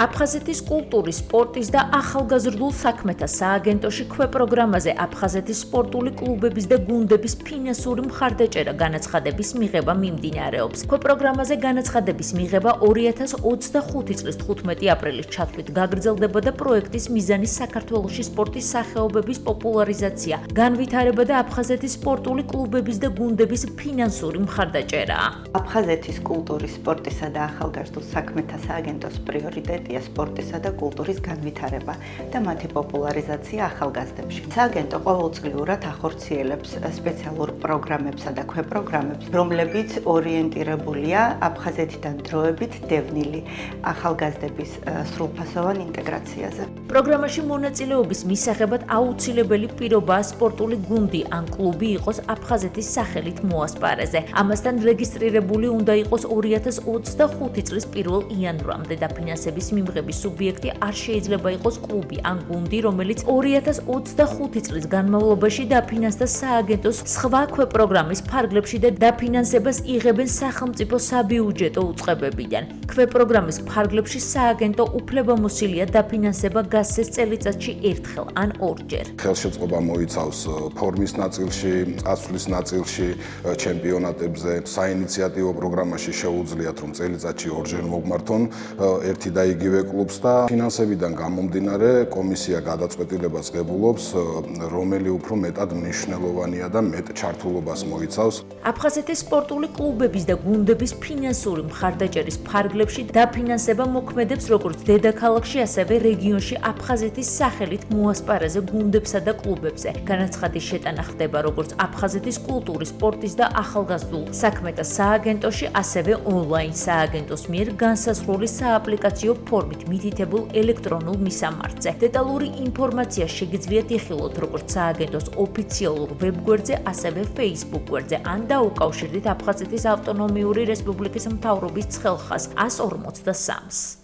აფხაზეთის კულტურის, სპორტის და ახალგაზრდულ საქმეთა სააგენტოში ქვეპროგრამაზე აფხაზეთის სპორტული კლუბების და გუნდების ფინანსური მხარდაჭერა განაცხადების მიღება მიმდინარეობს. ქვეპროგრამაზე განაცხადების მიღება 2025 წლის 15 აპრილის ჩათვლით გაგრძელდება და პროექტის მიზანი საქართველოში სპორტის სახეობების პოპულარიზაცია, განვითარება და აფხაზეთის სპორტული კლუბების და გუნდების ფინანსური მხარდაჭერაა. აფხაზეთის კულტურის, სპორტისა და ახალგაზრდულ საქმეთა სააგენტოს პრიორიტეტია სპორტისა და კულტურის განვითარება და მათი პოპულარიზაცია ახალგაზრდებში. სააგენტო ყოველწლიურად ახორციელებს სპეციალურ პროგრამებსა და ქვეპროგრამებს, რომლებიც ორიენტირებულია აფხაზეთიდან დროებით დევნილი ახალგაზრდების სრულფასოვან ინტეგრაციაზე. პროგრამაში მონაწილეობის მისაღებად აუცილებელი პირობაა სპორტული გუნდი ან კლუბი იყოს აფხაზეთის სახელით მოასპარეზე. ამასთან რეგისტრირებული უნდა იყოს 2025 წლის 1 იანვრამდე და ფინანსების მიმღების სუბიექტი არ შეიძლება იყოს კლუბი ან გუნდი, რომელიც 2025 წლის განმავლობაში დაფინანსდა სააგენტოს სხვა ქვეპროგრამის ფარგლებში და დაფინანსებას იღებენ სახელმწიფო საბიუჯეტო უწყებებიდან. ქვეპროგრამის ფარგლებში სააგენტო უფლებამოსილია დაფინანსება გასცეს წელიწადში ერთხელ ან ორჯერ. ხელშეწყობა მოიცავს ფორმის ნაწილში, წასვლის ნაწილში, ჩემპიონატებზე, საინიციატივო პროგრამაში შეუძლიათ რომ წელიწადში ორჯერ მოგმართონ ერთი და იგივე კლუბს და ფინანსებიდან გამომდინარე კომისია გადაწყვეტილებას ღებულობს, რომელი უფრო მეტად მნიშვნელოვანია და მეტ ჩართულობას მოიცავს. აფხაზეთის სპორტული კლუბების და გუნდების ფინანსური მხარდაჭერის ფარგლებში დაფინანსება მოქმედებს როგორც დედაქალაქში, ასევე რეგიონში აფხაზეთის სახელით მოასპარეზე გუნდებსა და კლუბებზე. განაცხადის შეტანა ხდება როგორც აფხაზეთის კულტურის, სპორტის და ახალგაზრდულ საქმეთა სააგენტოში, ასევე ონლაინ სააგენტოს მიერ განსაზღვრული სააპლიკაციო ფორმით მითითებულ ელექტრონულ მისამართზე. დეტალური ინფორმაცია შეგიძლიათ იხილოთ როგორც სააგენტოს ოფიციალურ ვებგვერდზე, ასევე Facebook გვერდზე, ან დაუკავშირდით აფხაზეთის ავტონომიური რესპუბლიკის მთავრობის ცხელხას 143-ს.